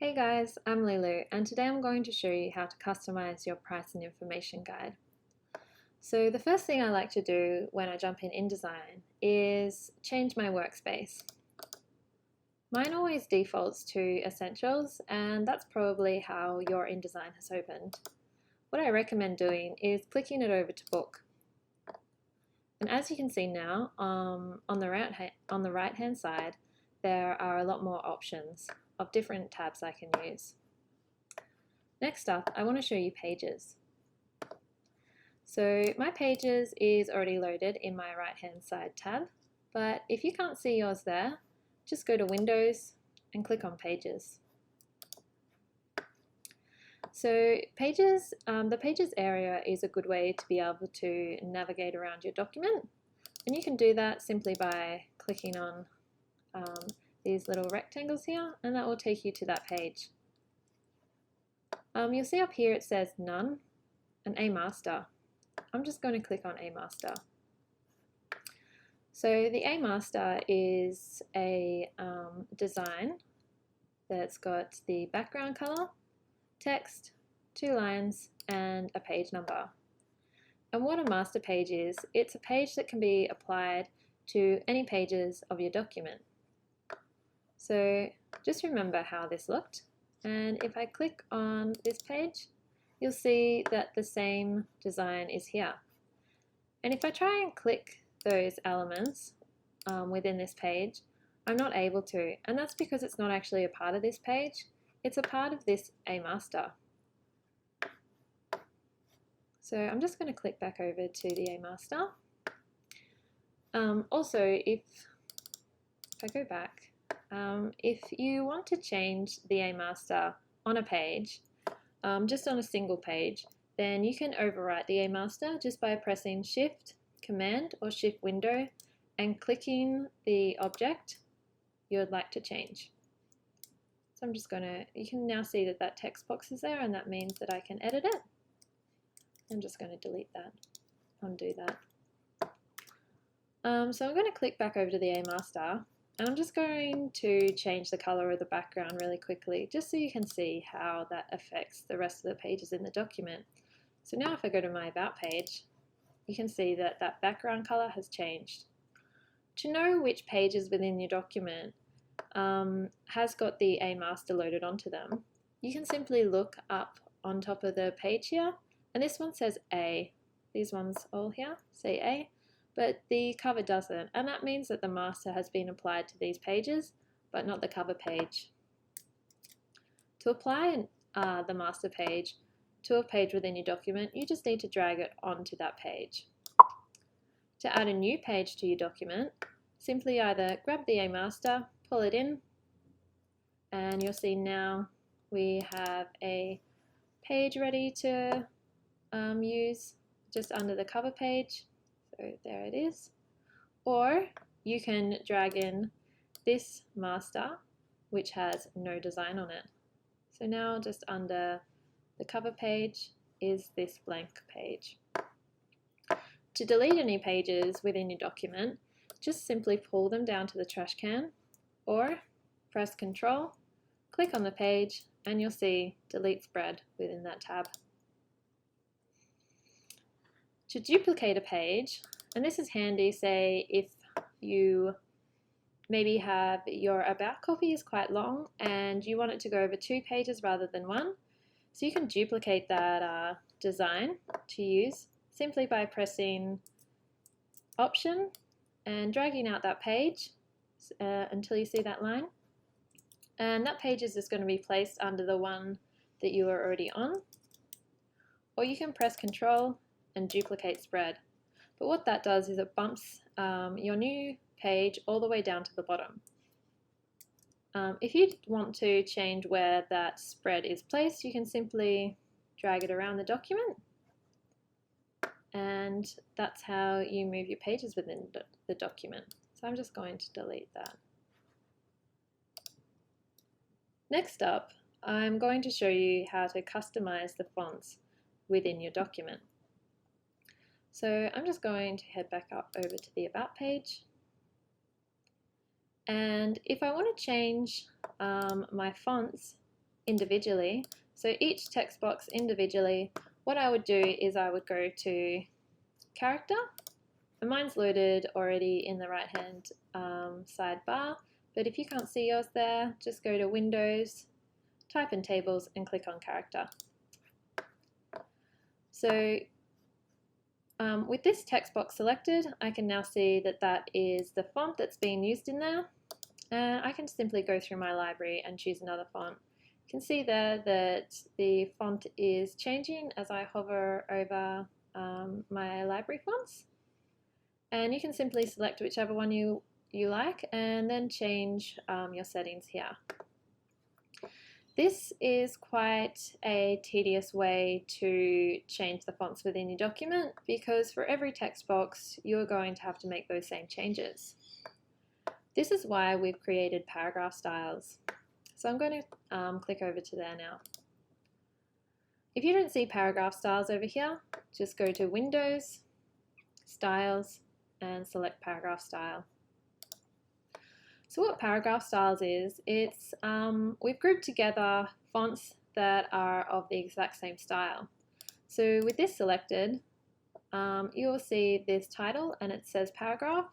Hey guys, I'm Lilu and today I'm going to show you how to customize your price and information guide. So the first thing I like to do when I jump in InDesign is change my workspace. Mine always defaults to Essentials and that's probably how your InDesign has opened. What I recommend doing is clicking it over to Book. And as you can see now, on the right hand side, there are a lot more options of different tabs I can use. Next up, I want to show you Pages. So my Pages is already loaded in my right hand side tab, but if you can't see yours there, just go to Windows and click on Pages. So Pages, the Pages area is a good way to be able to navigate around your document, and you can do that simply by clicking on these little rectangles here, and that will take you to that page. You'll see up here it says None and A Master. I'm just going to click on A Master. So the A Master is a design that's got the background color, text, 2 lines, and a page number. And what a master page is, it's a page that can be applied to any pages of your document. So just remember how this looked. And if I click on this page, you'll see that the same design is here. And if I try and click those elements within this page, I'm not able to, and that's because it's not actually a part of this page, it's a part of this A Master. So I'm just going to click back over to the A Master. Also, if I go back, if you want to change the A Master on a page, just on a single page, then you can overwrite the A Master just by pressing Shift, Command or Shift Window and clicking the object you would like to change. So I'm just going to, you can now see that that text box is there and that means that I can edit it. I'm just going to delete that, undo that. So I'm going to click back over to the A Master. And I'm just going to change the color of the background really quickly, just so you can see how that affects the rest of the pages in the document. So now if I go to my About page, you can see that that background color has changed. To know which pages within your document has got the A Master loaded onto them, you can simply look up on top of the page here, and this one says A. These ones all here say A. But the cover doesn't, and that means that the master has been applied to these pages, but not the cover page. To apply the master page to a page within your document, you just need to drag it onto that page. To add a new page to your document, simply either grab the A Master, pull it in, and you'll see now we have a page ready to use just under the cover page. So there it is. Or you can drag in this master, which has no design on it. So now just under the cover page is this blank page. To delete any pages within your document, just simply pull them down to the trash can or press Control, click on the page, and you'll see Delete Spread within that tab. To duplicate a page, and this is handy, say if you maybe have your About copy is quite long and you want it to go over 2 pages rather than 1, so you can duplicate that design to use simply by pressing Option and dragging out that page until you see that line, and that page is just going to be placed under the one that you are already on, or you can press Control and duplicate spread. But what that does is it bumps your new page all the way down to the bottom. If you want to change where that spread is placed, you can simply drag it around the document, and that's how you move your pages within the document. So I'm just going to delete that. Next up, I'm going to show you how to customize the fonts within your document. So I'm just going to head back up over to the About page. And if I want to change my fonts individually. So each text box individually, what I would do is I would go to character, and mine's loaded already in the right hand sidebar, but if you can't see yours there, just go to Windows, type in tables and click on character. So with this text box selected, I can now see that that is the font that's being used in there. And I can simply go through my library and choose another font. You can see there that the font is changing as I hover over my library fonts. And you can simply select whichever one you like and then change your settings here. This is quite a tedious way to change the fonts within your document because for every text box you're going to have to make those same changes. This is why we've created paragraph styles. So I'm going to click over to there now. If you don't see paragraph styles over here, just go to Windows, Styles, and select paragraph style. So what paragraph styles is, it's we've grouped together fonts that are of the exact same style. So with this selected, you'll see this title and it says paragraph,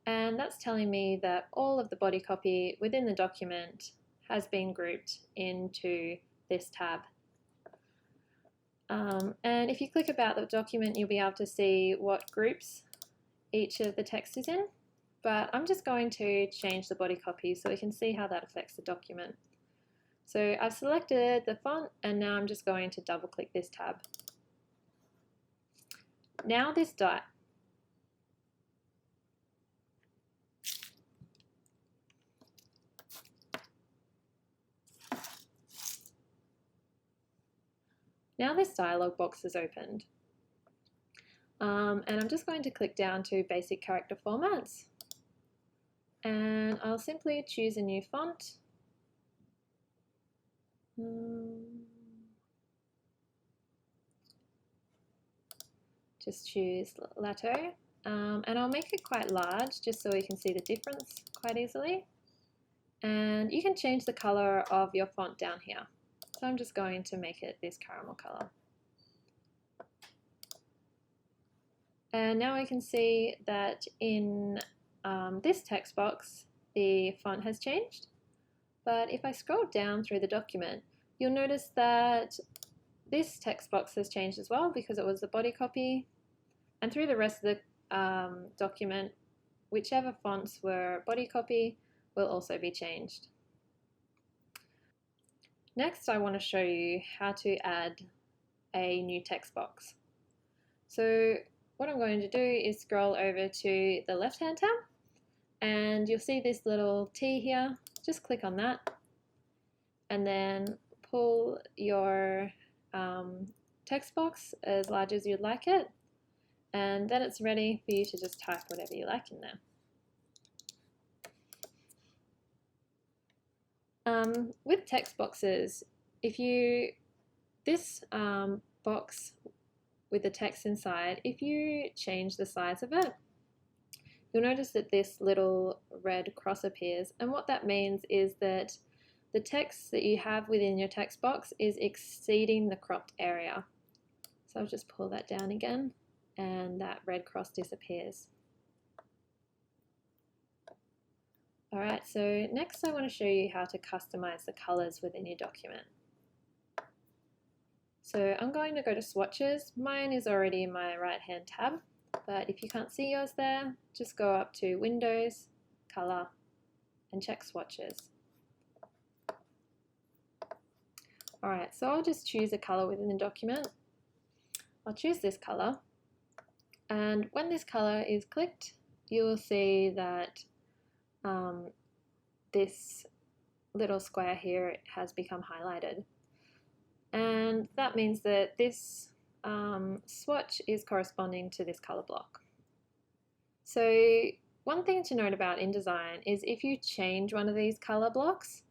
and that's telling me that all of the body copy within the document has been grouped into this tab. And if you click about the document, you'll be able to see what groups each of the text is in. But I'm just going to change the body copy so we can see how that affects the document. So I've selected the font and now I'm just going to double click this tab. Now this dialog box is opened. And I'm just going to click down to basic character formats. And I'll simply choose a new font. Just choose Lato. And I'll make it quite large just so we can see the difference quite easily. And you can change the color of your font down here. So I'm just going to make it this caramel color. And now I can see that in this text box, the font has changed. But if I scroll down through the document, you'll notice that this text box has changed as well because it was the body copy. And through the rest of the document, whichever fonts were body copy will also be changed. Next, I want to show you how to add a new text box. So what I'm going to do is scroll over to the left-hand tab, and you'll see this little T here. Just click on that, and then pull your text box as large as you'd like it, and then it's ready for you to just type whatever you like in there. With text boxes, this box with the text inside, if you change the size of it, you'll notice that this little red cross appears, and what that means is that the text that you have within your text box is exceeding the cropped area. So I'll just pull that down again, and that red cross disappears. Alright, so next I want to show you how to customize the colors within your document. So I'm going to go to swatches. Mine is already in my right hand tab, but if you can't see yours there, just go up to Windows, Color, and check swatches. Alright, so I'll just choose a color within the document. I'll choose this color, and when this color is clicked, you will see that this little square here has become highlighted. And that means that this swatch is corresponding to this color block. So one thing to note about InDesign is if you change one of these color blocks,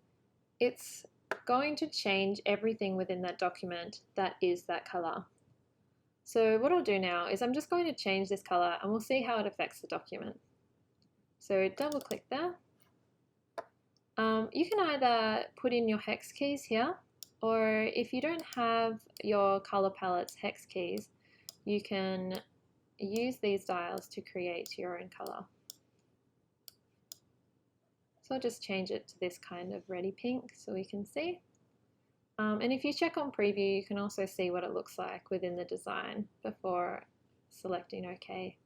it's going to change everything within that document that is that color. So what I'll do now is I'm just going to change this color and we'll see how it affects the document. So double click there. You can either put in your hex keys here or if you don't have your color palette's hex keys, you can use these dials to create your own color. So I'll just change it to this kind of reddy pink so we can see. And if you check on preview, you can also see what it looks like within the design before selecting OK.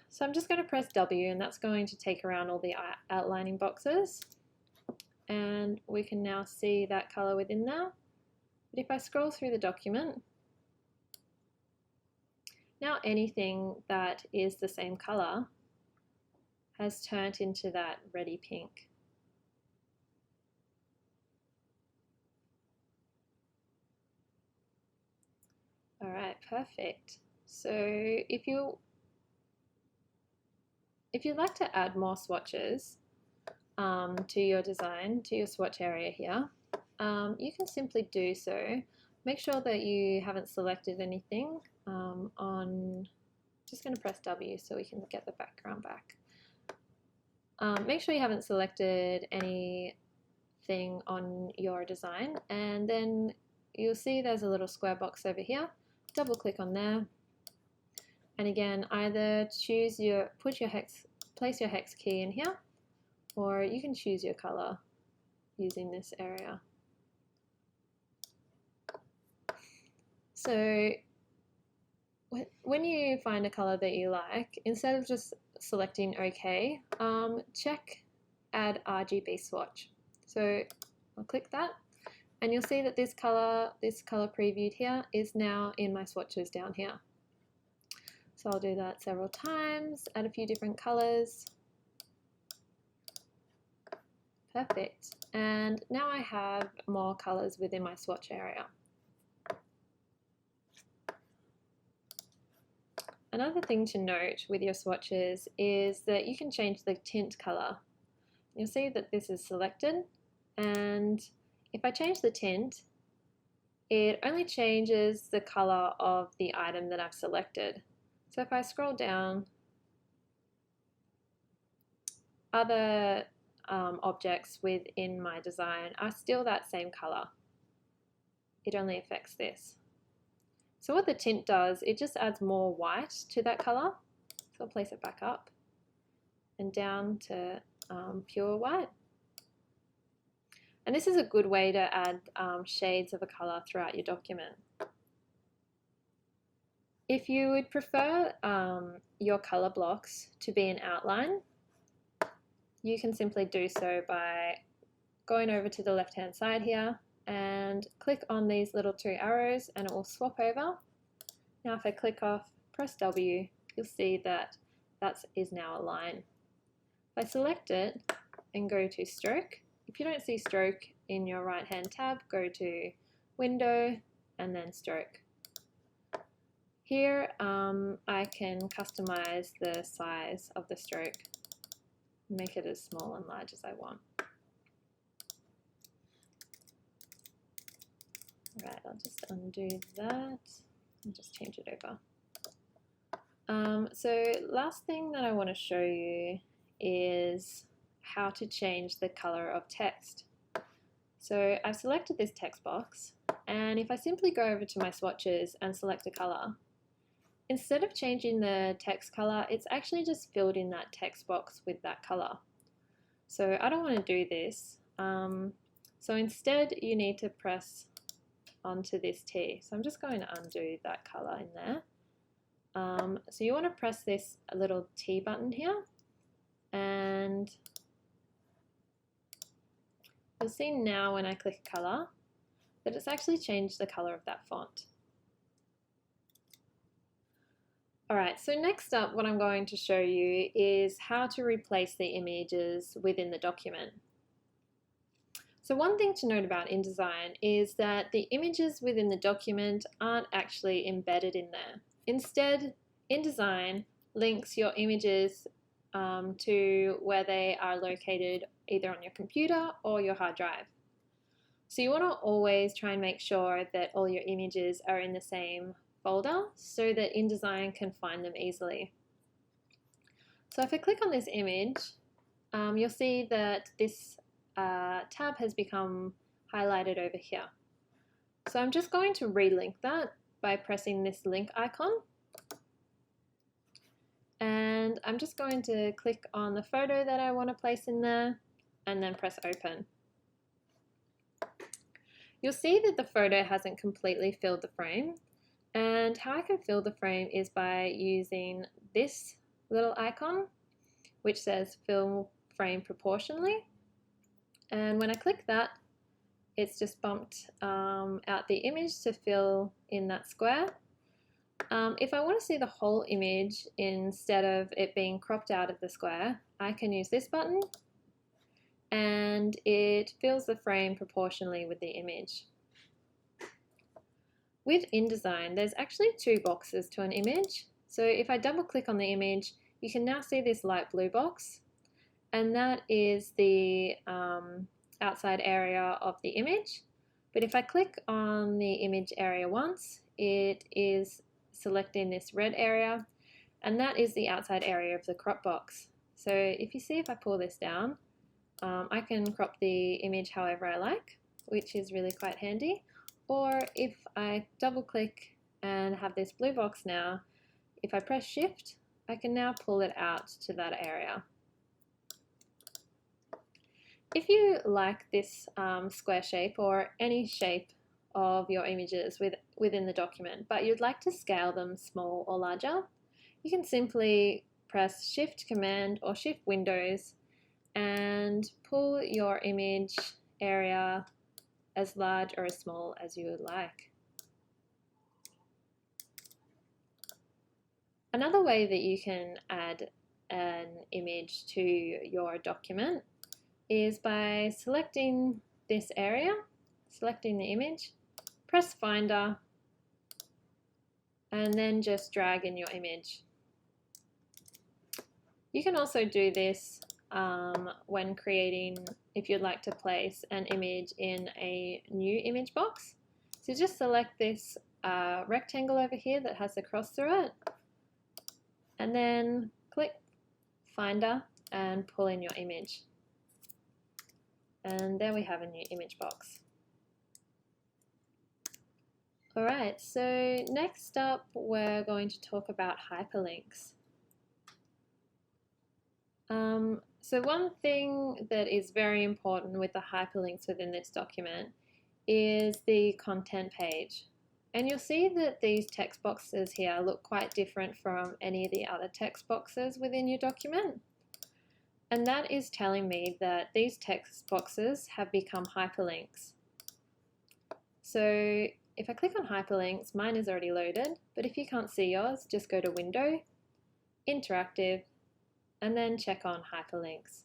So I'm just going to press W, and that's going to take around all the outlining boxes. And we can now see that color within there. But if I scroll through the document, now anything that is the same color has turned into that reddy pink. All right, perfect. So if you'd like to add more swatches to your design, to your swatch area here, you can simply do so. Make sure that you haven't selected anything just going to press W so we can get the background back. Make sure you haven't selected anything on your design, and then you'll see there's a little square box over here. Double click on there, and again, either place your hex key in here, or you can choose your color using this area. So when you find a color that you like, instead of just selecting OK, check Add RGB Swatch. So I'll click that, and you'll see that this color previewed here is now in my swatches down here. So I'll do that several times, add a few different colors. Perfect. And now I have more colors within my swatch area. Another thing to note with your swatches is that you can change the tint color. You'll see that this is selected, and if I change the tint, it only changes the color of the item that I've selected. So if I scroll down, other objects within my design are still that same color. It only affects this. So what the tint does, it just adds more white to that color. So I'll place it back up and down to pure white. And this is a good way to add shades of a color throughout your document. If you would prefer your color blocks to be an outline, you can simply do so by going over to the left-hand side here and click on these little two arrows, and it will swap over. Now if I click off, press W, you'll see that is now a line. If I select it and go to stroke, if you don't see stroke in your right hand tab, go to window and then stroke. Here I can customize the size of the stroke, make it as small and large as I want. Right, I'll just undo that and just change it over. So last thing that I want to show you is how to change the color of text. So I've selected this text box, and if I simply go over to my swatches and select a color, instead of changing the text color, it's actually just filled in that text box with that color. So I don't want to do this. So instead you need to press onto this T. So I'm just going to undo that color in there. So you want to press this little T button here, and you'll see now when I click color that it's actually changed the color of that font. Alright, so next up what I'm going to show you is how to replace the images within the document. So one thing to note about InDesign is that the images within the document aren't actually embedded in there. Instead, InDesign links your images to where they are located either on your computer or your hard drive. So you want to always try and make sure that all your images are in the same folder so that InDesign can find them easily. So if I click on this image, you'll see that this tab has become highlighted over here. So I'm just going to relink that by pressing this link icon. And I'm just going to click on the photo that I want to place in there and then press open. You'll see that the photo hasn't completely filled the frame, and how I can fill the frame is by using this little icon which says fill frame proportionally, and when I click that, it's just bumped out the image to fill in that square. If I want to see the whole image instead of it being cropped out of the square, I can use this button and it fills the frame proportionally with the image. With InDesign, there's actually two boxes to an image. So if I double click on the image, you can now see this light blue box, and that is the outside area of the image. But if I click on the image area once, it is selecting this red area, and that is the outside area of the crop box. So if you see, if I pull this down, I can crop the image however I like, which is really quite handy. Or if I double click and have this blue box now, if I press shift, I can now pull it out to that area. If you like this square shape or any shape of your images within the document, but you'd like to scale them small or larger, you can simply press Shift Command or Shift Windows and pull your image area as large or as small as you would like. Another way that you can add an image to your document is by selecting this area, selecting the image, press Finder, and then just drag in your image. You can also do this when creating, if you'd like to place an image in a new image box. So just select this rectangle over here that has the cross through it, and then click Finder and pull in your image. And there we have a new image box. Alright, so next up we're going to talk about hyperlinks. So one thing that is very important with the hyperlinks within this document is the content page. And you'll see that these text boxes here look quite different from any of the other text boxes within your document. And that is telling me that these text boxes have become hyperlinks. So if I click on hyperlinks, mine is already loaded, but if you can't see yours, just go to Window, Interactive, and then check on hyperlinks.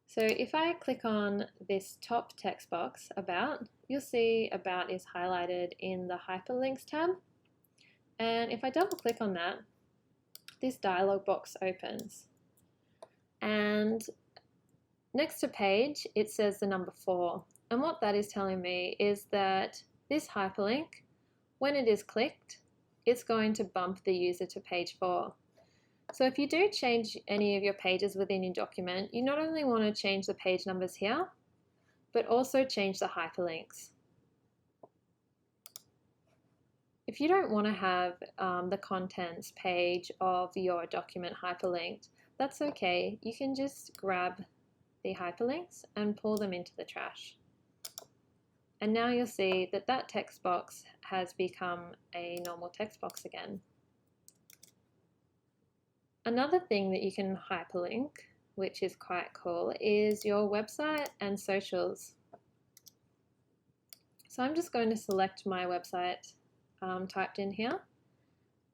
So if I click on this top text box, About, you'll see About is highlighted in the Hyperlinks tab. And if I double click on that, this dialog box opens. And next to page, it says the number 4. And what that is telling me is that this hyperlink, when it is clicked, it's going to bump the user to page 4. So if you do change any of your pages within your document, you not only want to change the page numbers here, but also change the hyperlinks. If you don't want to have the contents page of your document hyperlinked, that's okay. You can just grab the hyperlinks and pull them into the trash. And now you'll see that that text box has become a normal text box again. Another thing that you can hyperlink, which is quite cool, is your website and socials. So I'm just going to select my website typed in here,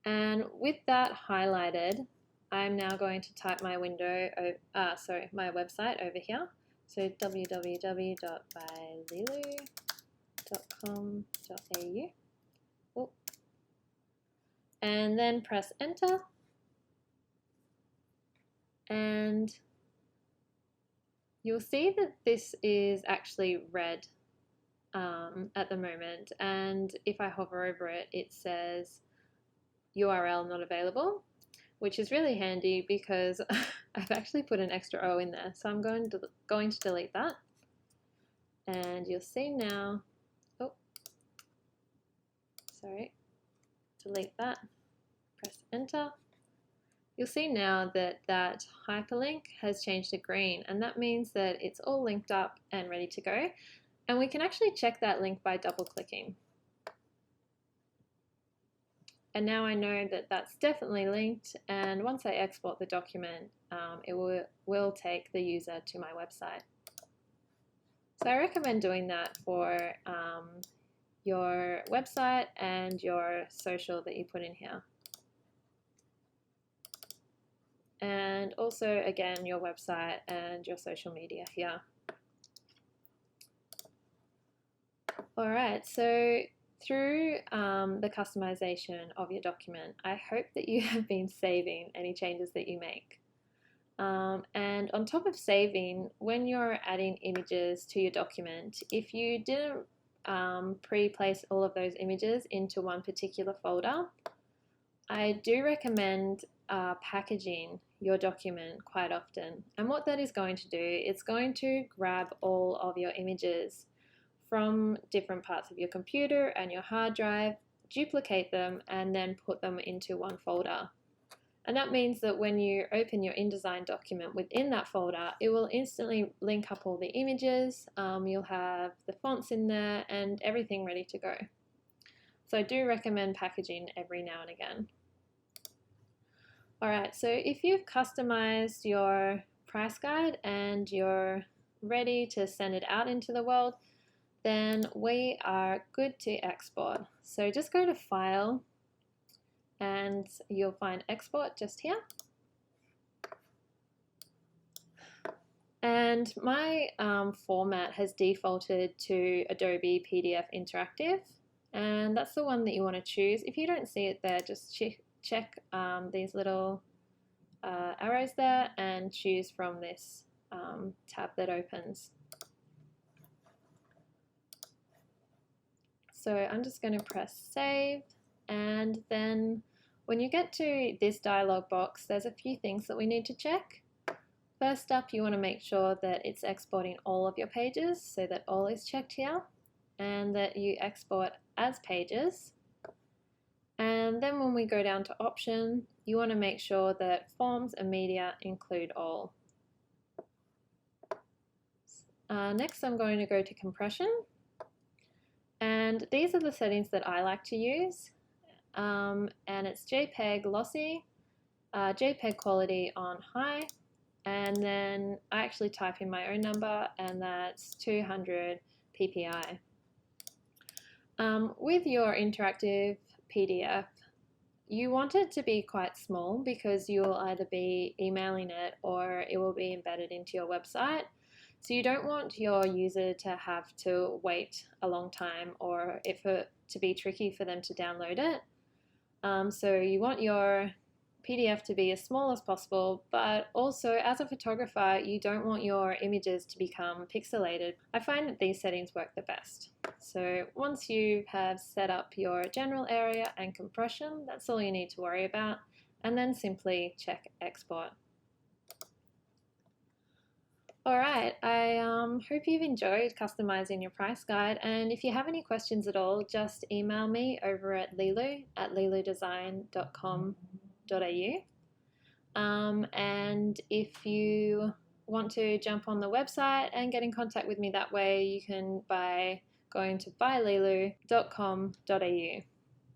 and with that highlighted, I'm now going to type my my website over here. So www.bylilu.com.au, and then press enter. And you'll see that this is actually red at the moment, and if I hover over it, it says URL not available, which is really handy because I've actually put an extra O in there, so I'm going to delete that. And you'll see now, oh, sorry, delete that, press enter. You'll see now that that hyperlink has changed to green, and that means that it's all linked up and ready to go. And we can actually check that link by double clicking. And now I know that that's definitely linked, and once I export the document, it will take the user to my website. So I recommend doing that for your website and your social that you put in here. And also, again, your website and your social media here. All right, so through the customization of your document, I hope that you have been saving any changes that you make. And on top of saving, when you're adding images to your document, if you didn't pre-place all of those images into one particular folder, I do recommend packaging your document quite often. And what that is going to do, it's going to grab all of your images from different parts of your computer and your hard drive, duplicate them, and then put them into one folder. And that means that when you open your InDesign document within that folder, it will instantly link up all the images, you'll have the fonts in there and everything ready to go. So I do recommend packaging every now and again. Alright, so if you've customized your price guide and you're ready to send it out into the world, then we are good to export. So just go to File, and you'll find Export just here. And my format has defaulted to Adobe PDF Interactive, and that's the one that you want to choose. If you don't see it there, just check these little arrows there and choose from this tab that opens. So I'm just going to press save, and then when you get to this dialog box, there's a few things that we need to check. First up, you want to make sure that it's exporting all of your pages, so that all is checked here, and that you export as pages. And then when we go down to option, you want to make sure that forms and media include all. Next, I'm going to go to compression. And these are the settings that I like to use. And it's JPEG lossy, JPEG quality on high, and then I actually type in my own number, and that's 200 ppi. With your interactive PDF, you want it to be quite small because you'll either be emailing it or it will be embedded into your website. So you don't want your user to have to wait a long time or to be tricky for them to download it. So you want your PDF to be as small as possible, but also as a photographer, you don't want your images to become pixelated. I find that these settings work the best. So once you have set up your general area and compression, that's all you need to worry about, and then simply check export. Alright, I hope you've enjoyed customizing your price guide, and if you have any questions at all, just email me over at lilu@liludesign.com.au. And if you want to jump on the website and get in contact with me that way, you can by going to bylilu.com.au.